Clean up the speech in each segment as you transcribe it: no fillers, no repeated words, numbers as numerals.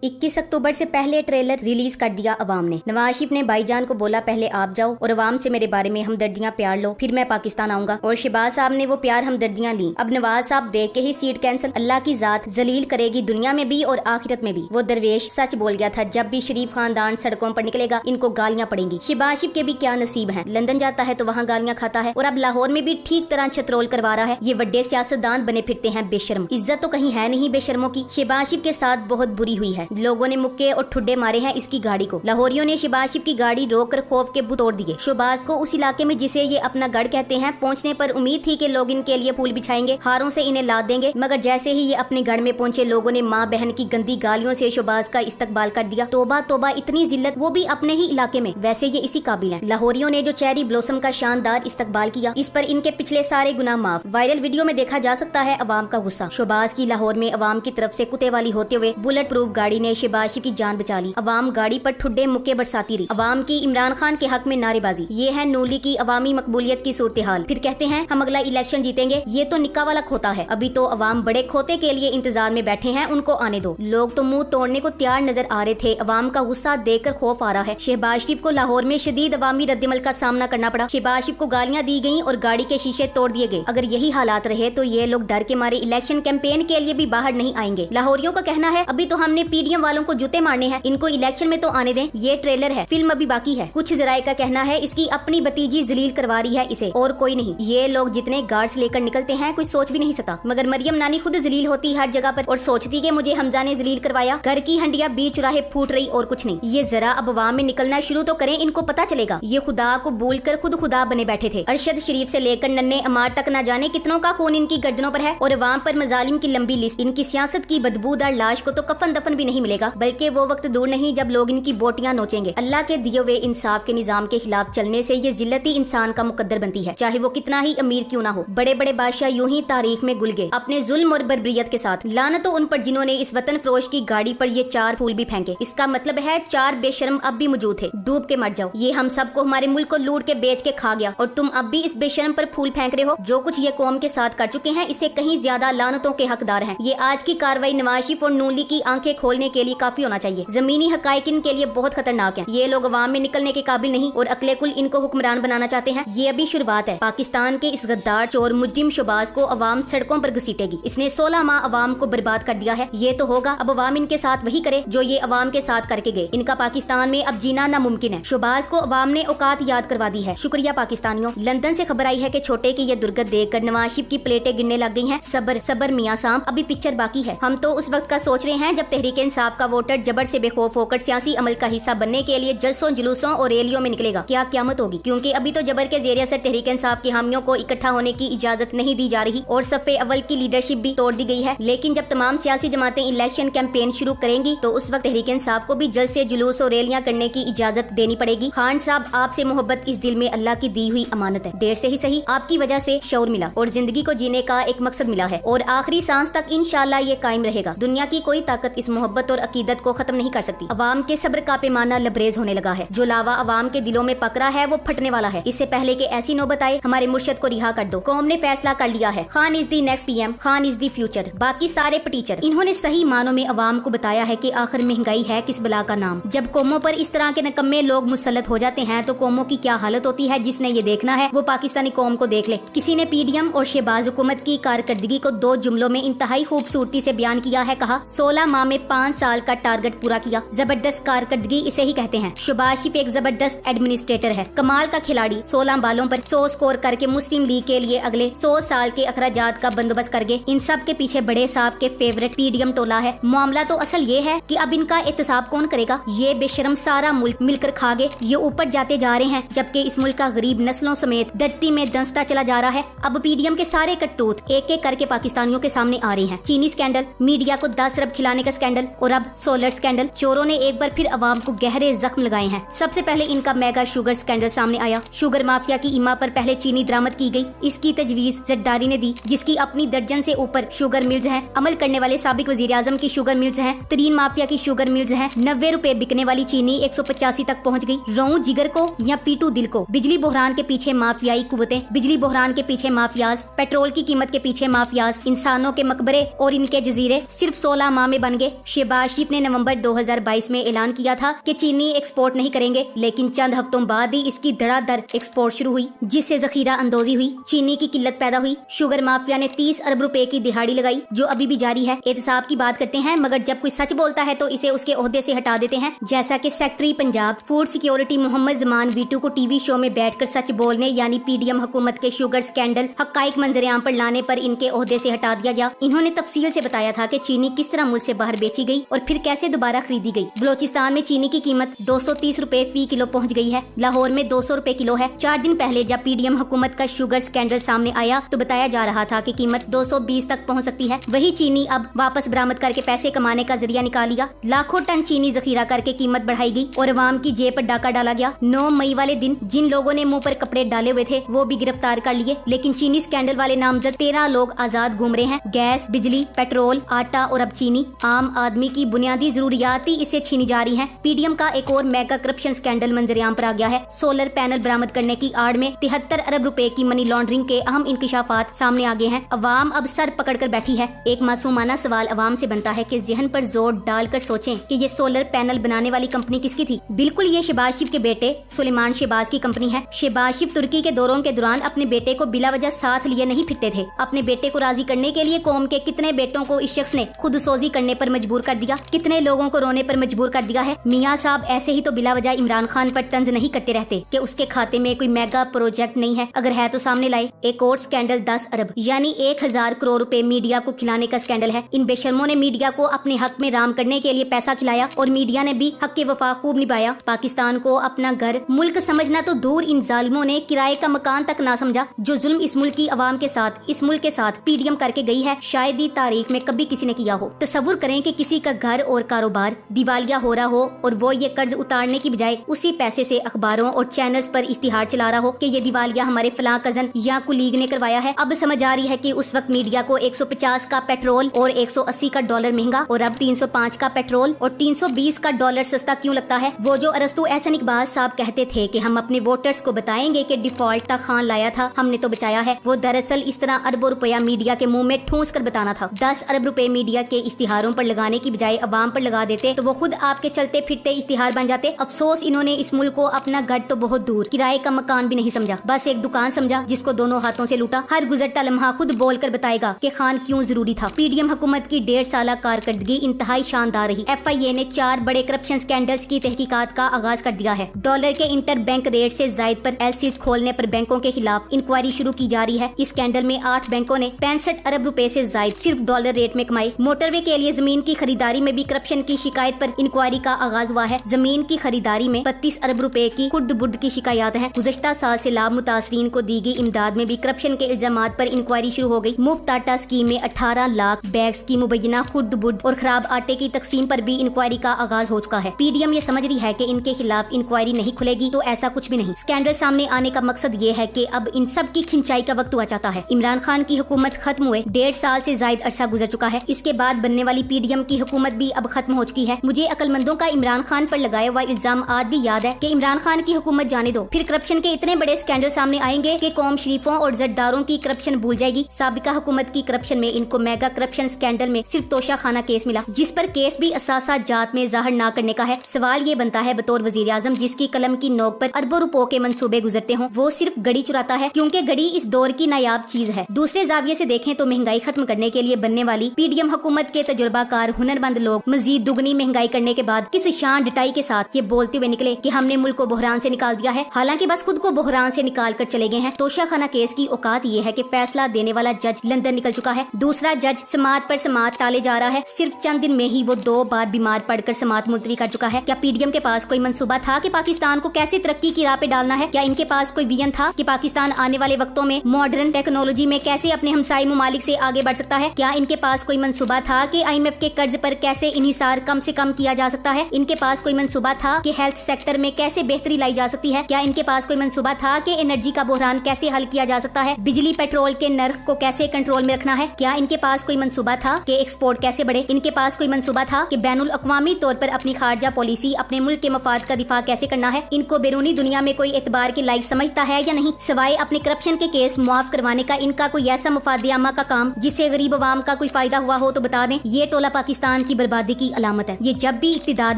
21 अक्टूबर से पहले trailer release कर दिया अवाम ने। नवाज शरीफ ने भाईजान को बोला पहले आप जाओ और अवाम से मेरे बारे में हमदर्दियां प्यार लो, फिर मैं पाकिस्तान आऊंगा। और शहबाज साहब ने वो प्यार हमदर्दियां ली। अब नवाज साहब देख के ही सीट कैंसिल। अल्लाह की जात जलील करेगी दुनिया में भी और आखिरत में भी। वो दरवेश सच बोल गया था, जब भी शरीफ खानदान सड़कों पर निकलेगा इनको गालियां पड़ेंगी। शहबाज शरीफ के भी क्या नसीब है, लंदन जाता है तो वहाँ गालियां खाता है और अब लाहौर में भी ठीक तरह छतरोल करवा रहा है। ये बड़े सियासतदान बने फिरते हैं बेशर्म। इज्जत तो कहीं है नहीं बेशर्मों की। शहबाज शरीफ के साथ बहुत बुरी हुई है। लोगों ने मुक्के और ठुड्डे मारे हैं इसकी गाड़ी को। लाहौरियों ने शहबाज शरीफ की गाड़ी रोक कर खौफ के बुत तोड़ दिए। शहबाज को उस इलाके में जिसे ये अपना गढ़ कहते हैं पहुंचने पर उम्मीद थी कि लोग इनके लिए फूल बिछाएंगे, हारों से इन्हें लाद देंगे, मगर जैसे ही ये अपने गढ़ में पहुंचे लोगों ने माँ बहन की गंदी गालियों से शहबाज का इस्तकबाल कर दिया। तोबा तोबा, इतनी जिल्लत, वो भी अपने ही इलाके में। वैसे ये इसी काबिल है। लाहौरियों ने जो चेरी ब्लॉसम का शानदार इस्तकबाल किया, इस पर इनके पिछले सारे गुनाह माफ। वायरल वीडियो में देखा जा सकता है अवाम का गुस्सा। शहबाज की लाहौर में अवाम की तरफ से कुत्ते वाली होते हुए बुलेट प्रूफ गाड़ी ने शहबाज शरीफ की जान बचा ली। अवाम गाड़ी पर ठुड्डे मुक्के बरसाती रही। अवाम की इमरान खान के हक में नारेबाजी। ये है नूली की अवामी मकबूलियत की सूरत हाल। फिर कहते हैं हम अगला इलेक्शन जीतेंगे। ये तो निक्का वाला खोता है। अभी तो अवाम बड़े खोते के लिए इंतजार में बैठे हैं, उनको आने दो। लोग तो मुंह तोड़ने को तैयार नजर आ रहे थे। अवाम का गुस्सा देखकर खौफ आ रहा है। शहबाज शरीफ को लाहौर में शदीद अवामी रद्दमल का सामना करना पड़ा। शहबाज शरीफ को गालियां दी गयी और गाड़ी के शीशे तोड़ दिए गए। अगर यही हालात रहे तो ये लोग डर के मारे इलेक्शन कैंपेन के लिए भी बाहर नहीं आएंगे। लाहौरियों का कहना है अभी तो हमने पीडीएम वालों को जूते मारने हैं, इनको इलेक्शन में तो आने दें। ये ट्रेलर है, फिल्म अभी बाकी है। कुछ जराये का कहना है इसकी अपनी भतीजी जलील करवा रही है इसे, और कोई नहीं। ये लोग जितने गार्ड्स लेकर निकलते हैं कुछ सोच भी नहीं सकता, मगर मरियम नानी खुद जलील होती हर जगह पर और सोचती कि मुझे हमजा ने जलील करवाया। घर की हंडिया बीच चुराहे फूट रही और कुछ नहीं। ये जरा अब अवाम में निकलना शुरू तो करें, इनको पता चलेगा। ये खुदा को भूल कर खुद खुदा बने बैठे थे। अरशद शरीफ से लेकर नन्हे अमार तक न जाने कितनों का खून इनकी गर्दनों पर है और अवाम पर मजालिम की लंबी लिस्ट। इनकी सियासत की बदबूदार लाश को तो कफन दफन भी नहीं मिलेगा, बल्कि वो वक्त दूर नहीं जब लोग इनकी बोटियां नोचेंगे। अल्लाह के दिए हुए इंसाफ के निजाम के खिलाफ चलने से ये जिल्लती इंसान का मुकद्दर बनती है, चाहे वो कितना ही अमीर क्यों ना हो। बड़े बड़े बादशाह यूं ही तारीख में गुल गए अपने जुल्म और बर्बरियत के साथ। लानत तो उन पर जिन्होंने इस वतन फरोश की गाड़ी पर ये 4 फूल भी फेंके। इसका मतलब है 4 बेशर्म अब भी मौजूद थे। डूब के मर जाओ। ये हम सबको हमारे मुल्क को लूट के बेच के खा गया और तुम अब भी इस बेशर्म पर फूल फेंक रहे हो। जो कुछ ये कौम के साथ कर चुके हैं इससे कहीं ज्यादा लानतों के हकदार हैं। ये आज की कार्रवाई नवाज शरीफ और नूली की आंखें खोलने के लिए काफी होना चाहिए। जमीनी हकायक इनके लिए बहुत खतरनाक है। ये लोग अवाम में निकलने के काबिल नहीं और अकले कुल इनको हुक्मरान बनाना चाहते हैं। ये अभी शुरुआत है। पाकिस्तान के इस गद्दार चोर मुजरिम शहबाज को अवाम सड़कों पर घसीटेगी। इसने 16 माह अवाम को बर्बाद कर दिया है। ये तो होगा अब अवाम इनके साथ वही करे जो ये अवाम के साथ करके गए। इनका पाकिस्तान में अब जीना नामुमकिन है। शहबाज को अवाम ने औकात याद करवा दी है। शुक्रिया पाकिस्तानियों। लंदन से खबर आई है कि छोटे की ये दुर्गत देखकर नवाज शरीफ की प्लेटें गिरने लग गई हैं। सबर सबर मियां साहब, अभी पिक्चर बाकी है। हम तो उस वक्त का सोच रहे हैं जब तहरीक इंसाफ का वोटर जबर से बेखौफ होकर सियासी अमल का हिस्सा बनने के लिए जलसों जुलूसों और रैलियों में निकलेगा। क्या क़यामत होगी, क्योंकि अभी तो जबर के ज़रिए से तहरीक इंसाफ की हामियों को इकट्ठा होने की इजाजत नहीं दी जा रही और सफ़े अव्वल की लीडरशिप भी तोड़ दी गई है। लेकिन जब तमाम सियासी जमातें इलेक्शन कैंपेन शुरू करेंगी तो उस वक्त तहरीक इंसाफ को भी जल्द से जुलूस और रैलियां करने की इजाजत देनी पड़ेगी। खान साहब, आपसे मोहब्बत इस दिल में अल्लाह की दी हुई अमानत है। देर से ही सही आपकी वजह से शऊर मिला और जिंदगी को जीने का एक मकसद मिला है और आखिरी सांस तक इंशाअल्लाह ये कायम रहेगा। दुनिया की कोई ताकत इस मोहब्बत और अकीदत को खत्म नहीं कर सकती। अवाम के सब्र का पैमाना लबरेज होने लगा है। जो लावा अवाम के दिलों में पकड़ा है वो फटने वाला है। इससे पहले कि ऐसी नौबत आए, हमारे मुर्शद को रिहा कर दो। कौम ने फैसला कर लिया है। Khan is the next PM, Khan is the future. बाकी सारे पटीचर। इन्होंने सही मानों में अवाम को बताया है कि आखिर महंगाई है किस बला का नाम। जब कौमों पर इस तरह के नकम्मे लोग मुसल्लत हो जाते हैं तो कौमों की क्या हालत होती है। जिसने ये देखना है वो पाकिस्तानी कौम को देख ले। किसी ने पीडीएम और शहबाज हुकूमत की कारकर्दगी को 2 जुमलों में इंतहाई खूबसूरती से बयान किया है। कहा 16 माह में 5 साल का टारगेट पूरा किया। जबरदस्त कारकर्दगी इसे ही कहते हैं। शहबाज शरीफ एक जबरदस्त एडमिनिस्ट्रेटर है, कमाल का खिलाड़ी। 16 बालों पर 100 स्कोर करके मुस्लिम लीग के लिए अगले 100 साल के अखराजात का बंदोबस्त कर गए। इन सब के पीछे बड़े साहब के फेवरेट पीडीएम टोला है। मामला तो असल ये है कि अब इनका एहतसाब कौन करेगा। ये बेशरम सारा मुल्क मिलकर खा गए। ये ऊपर जाते जा रहे हैं जबकि इस मुल्क का गरीब नस्लों समेत धरती में दंसता चला जा रहा है। अब पीडीएम के सारे करतूत एक एक करके पाकिस्तानियों के सामने आ रहे हैं। चीनी स्कैंडल, मीडिया को 10 अरब खिलाने का स्कैंडल और अब सोलर स्कैंडल। चोरों ने एक बार फिर अवाम को गहरे जख्म लगाए हैं। सबसे पहले इनका मेगा शुगर स्कैंडल सामने आया। शुगर माफिया की इमा पर पहले चीनी दरामद की गई। इसकी तजवीज जरदारी ने दी, जिसकी अपनी दर्जन से ऊपर शुगर मिल्स हैं। अमल करने वाले साबिक वजीर आजम की शुगर मिल्स हैं। तरीन माफिया की शुगर मिल्स हैं। 90 रुपए बिकने वाली चीनी 185 तक पहुँच गई। रोऊ जिगर को या पीटू दिल को। बिजली बहरान के पीछे माफियाई कुव्वतें, बिजली बहरान के पीछे माफियाज, पेट्रोल की कीमत के पीछे माफियाज, इंसानों के मकबरे और इनके जजीरे सिर्फ 16 माह में बन गए। शहबाज शरीफ ने नवंबर 2022 में ऐलान किया था कि चीनी एक्सपोर्ट नहीं करेंगे, लेकिन चंद हफ्तों बाद ही इसकी धड़ाधड़ एक्सपोर्ट शुरू हुई, जिससे जखीरा अंदोजी हुई, चीनी की किल्लत पैदा हुई। शुगर माफिया ने 30 अरब रुपए की दिहाड़ी लगाई, जो अभी भी जारी है। एहतसाब की बात करते हैं, मगर जब कोई सच बोलता है तो इसे उसके ओहदे से हटा देते हैं। जैसा कि secretary Punjab food security Mohammad Zaman वीटू को टीवी शो में बैठकर सच बोलने यानी पीडीएम हुकूमत के शुगर स्कैंडल हकाइक मंजरेआम पर लाने पर इनके ओहदे से हटा दिया गया। इन्होंने तफसील से बताया था कि चीनी किस तरह मुल्क से बाहर बेची गई और फिर कैसे दोबारा खरीदी गई। बलोचिस्तान में चीनी की कीमत 230 रुपए फी किलो पहुँच गई है। लाहौर में 200 रुपए किलो है। 4 दिन पहले जब पीडीएम हुकूमत का शुगर स्कैंडल सामने आया तो बताया जा रहा था कि कीमत 220 तक पहुँच सकती है। वही चीनी अब वापस बरामद करके पैसे कमाने का जरिया निकाल लिया। लाखों टन चीनी जखीरा करके कीमत बढ़ाई गई और अवाम की जेब पर डाका डाला गया। 9 मई वाले दिन जिन लोगों ने मुंह पर कपड़े डाले हुए थे वो भी गिरफ्तार कर लिए, लेकिन चीनी स्कैंडल वाले नामजद 13 लोग आजाद घूम रहे हैं। गैस, बिजली, पेट्रोल, आटा और अब चीनी, आम आदमी की बुनियादी जरूरियात ही इससे छीनी जा रही हैं। पीडीएम का एक और मेगा करप्शन स्कैंडल मंजरेआम पर आ गया है। सोलर पैनल बरामद करने की आड़ में 73 अरब रुपए की मनी लॉन्ड्रिंग के अहम इंकशाफात सामने आ गए हैं। अवाम अब सर पकड़ कर बैठी है। एक मासूमाना सवाल अवाम से बनता है कि जहन पर जोर डालकर सोचें कि ये सोलर पैनल बनाने वाली कंपनी किसकी थी? बिल्कुल ये शहबाज शरीफ के बेटे सुलेमान शहबाज की कंपनी है। शहबाज शरीफ तुर्की के दौरों के दौरान अपने बेटे को बिला वजह साथ लिए नहीं फिरते थे। अपने बेटे को राजी करने के लिए कौम के कितने बेटों को इस शख्स ने खुद सोजी करने पर मजबूर कर दिया, कितने लोगों को रोने पर मजबूर कर दिया है। मियाँ साहब ऐसे ही तो बिला वजह इमरान खान पर तंज नहीं करते रहते कि उसके खाते में कोई मेगा प्रोजेक्ट नहीं है, अगर है तो सामने लाए। एक और स्कैंडल 10 अरब यानी 1000 करोड़ रुपए मीडिया को खिलाने का स्कैंडल है। इन बेशर्मों ने मीडिया को अपने हक में राम करने के लिए पैसा खिलाया और मीडिया ने भी हक के वफा खूब निभाया। पाकिस्तान को अपना घर मुल्क समझना तो दूर, इन जालिमों ने किराए का मकान तक ना समझा। जो जुल्म इस मुल्क की आवाम के साथ, इस मुल्क के साथ पीडीएम करके गई है, शायद ही तारीख में कभी किसी ने किया हो। तसव्वुर करें कि किसी का घर और कारोबार दिवालिया हो रहा हो और वो ये कर्ज उतारने की बजाय उसी पैसे से अखबारों और चैनल्स पर इश्तिहार चला रहा हो कि ये दिवालिया हमारे फलां कजन या कुलीग ने करवाया है। अब समझ आ रही है कि उस वक्त मीडिया को 150 का पेट्रोल और 180 का डॉलर महंगा और अब 305 का पेट्रोल और 320 का डॉलर सस्ता क्यों लगता है? वो जो अरस्तु एहसन इकबाल साहब कहते थे कि हम अपने वोटर्स को बताएंगे कि डिफॉल्ट का खान लाया था, हमने तो बचाया है, वो दरअसल इस तरह अरबों रुपया मीडिया के मुंह में ठूंस कर बताना था। 10 अरब रुपए मीडिया के इश्तिहारों पर लगाने की बजाय अवाम पर लगा देते तो वो खुद आपके चलते फिरते इश्तिहार बन जाते। अफसोस इन्होंने इस मुल्क को अपना घर तो बहुत दूर किराए का मकान भी नहीं समझा, बस एक दुकान समझा जिसको दोनों हाथों से लूटा। हर गुजरता लम्हा खुद बोल कर बताएगा कि खान क्यों जरूरी था। पीडीएम हुकूमत की 1.5 साल कारकर्दगी इंतहाई शानदार रही। FIA ने 4 बड़े करप्शन स्कैंडल्स की तहकीकात का आगाज कर दिया है। डॉलर के इंटर बैंक रेट से जायद पर LCs खोलने पर बैंकों के खिलाफ इंक्वायरी शुरू की जा रही है। इस स्कैंडल में 8 बैंकों ने 65 अरब रुपए से जायद सिर्फ डॉलर रेट में कमाए। मोटरवे के लिए जमीन की खरीदारी में भी करप्शन की शिकायत पर इंक्वायरी का आगाज हुआ है। जमीन की खरीदारी में 32 अरब रुपए की खुर्द बुर्द की शिकायत है। गुज़श्ता साल से लाभ मुतासरीन को दी गई इमदाद में भी करप्शन के इल्जामात पर इंक्वायरी शुरू हो गई। मुफ्त आटा स्कीम में 18 लाख बैग्स की मुबैना खुर्द बुर्द और खराब आटे की तकसीम पर भी इंक्वायरी का आगाज हो चुका है। पीडीएम ये समझ रही है कि इनके खिलाफ इंक्वायरी नहीं खुलेगी तो ऐसा कुछ भी नहीं। स्कैंडल सामने आने का मकसद ये है कि अब इन सब की खिंचाई का वक्त हुआ चाहता है। इमरान खान की हुकूमत खत्म हुए 1.5 साल से जायद अरसा गुजर चुका है। इसके बाद बनने वाली पीडीएम की हुकूमत भी अब खत्म हो चुकी है। मुझे अक्लमंदों का इमरान खान पर लगाया हुआ इल्जाम आज भी याद है कि इमरान खान की हुकूमत जाने दो, फिर करप्शन के इतने बड़े स्कैंडल सामने आएंगे कि कौम शरीफों और जरदारों की करप्शन भूल जाएगी। साबिका हुकूमत की करप्शन में इनको मेगा करप्शन स्कैंडल में सिर्फ तोशा खाना केस मिला, जिस पर केस भी असासा जात में जाहिर ना करने का है। सवाल ये बनता है बतौर वजीर आजम जिसकी कलम की नोक पर अरबों रुपयों के मंसूबे गुजरते हों, वो सिर्फ गड़ी चुराता है क्योंकि गड़ी इस दौर की नायाब चीज है। दूसरे जाविये से देखें तो महंगाई खत्म करने के लिए बनने वाली पीडीएम हुकूमत के तजुर्बाकार हुनरमंद लोग मजीद दुगनी महंगाई करने के बाद किस शान डिटाई के साथ ये बोलते हुए निकले कि हमने मुल्क को बहरान से निकाल दिया है, हालांकि बस खुद को बहरान से निकाल कर चले गए हैं। तोशा खाना केस की औकात ये है कि फैसला देने वाला जज लंदन निकल चुका है, दूसरा जज समात पर समात टाले जा रहा है। सिर्फ चंद दिन में ही वो 2 बार बीमार पड़कर समात मुलतवी कर चुका है। क्या पीडीएम के पास कोई मंसूबा था कि पाकिस्तान को कैसे तरक्की की राह पे डालना है? क्या इनके पास कोई विजन था कि पाकिस्तान आने वाले वक्तों में मॉडर्न टेक्नोलॉजी में कैसे अपने हमसाई मुमालिक से आगे बढ़ सकता है? क्या इनके पास कोई मंसूबा था कि IMF के कर्ज पर कैसे इन्हिसार कम से कम किया जा सकता है? इनके पास कोई मंसूबा था कि हेल्थ सेक्टर में कैसे बेहतरी लाई जा सकती है? क्या इनके पास कोई मंसूबा था कि एनर्जी का बहरान कैसे हल किया जा सकता है? बिजली पेट्रोल के नर्ख को कैसे कंट्रोल में रखना है? क्या इनके पास कोई मंसूबा था कि एक्सपोर्ट कैसे बढ़े? इनके पास कोई मंसूबा था कि बैनुल अक़वामी तौर पर अपनी खारजा पॉलिसी, अपने मुल्क के मफाद का दिफा कैसे करना है? इनको बैरूनी दुनिया में कोई एतबार के लायक समझता है या नहीं? सवाए अपने करप्शन के केस मुआफ करवाने का इनका कोई ऐसा मफाद आमा का काम जिससे गरीब अवाम का कोई फायदा हुआ हो तो बता दें। ये टोला पाकिस्तान پاکستان کی بربادی کی علامت ہے۔ یہ جب بھی اقتدار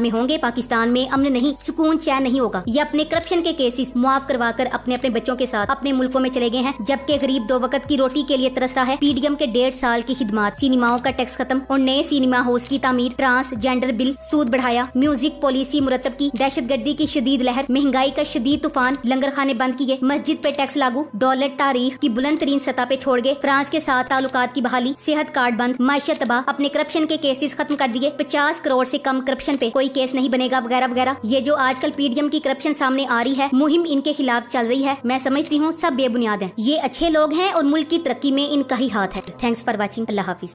میں ہوں گے پاکستان میں امن نہیں، سکون چین نہیں ہوگا۔ یہ اپنے کرپشن کے کیسز معاف کروا کر اپنے بچوں کے ساتھ اپنے ملکوں میں چلے گئے ہیں، جبکہ غریب 2 وقت کی روٹی کے لیے ترس رہا ہے۔ پی ڈی ایم کے 1.5 سال کی خدمات، سینماؤں کا ٹیکس ختم اور نئے سینما ہاؤس کی تعمیر، ٹرانس جینڈر بل، سود بڑھایا، میوزک پالیسی مرتب کی، دہشت گردی کی شدید لہر، مہنگائی کا شدید طوفان، لنگر خانے بند کیے، مسجد پہ ٹیکس لاگو، ڈالر تاریخ کی بلند ترین سطح پہ چھوڑ گئے، فرانس کے ساتھ تعلقات کی بحالی، صحت کارڈ بند، معیشت تباہ، اپنے کرپشن کے کیسز ختم کر دیے، 50 کروڑ سے کم کرپشن پہ کوئی کیس نہیں بنے گا، وغیرہ وغیرہ۔ یہ جو آج کل پی ڈی ایم کی کرپشن سامنے آ رہی ہے، مہم ان کے خلاف چل رہی ہے، میں سمجھتی ہوں سب بے بنیاد ہیں۔ یہ اچھے لوگ ہیں اور ملک کی ترقی میں ان کا ہی ہاتھ ہے۔ تھینکس فار واچنگ، اللہ حافظ۔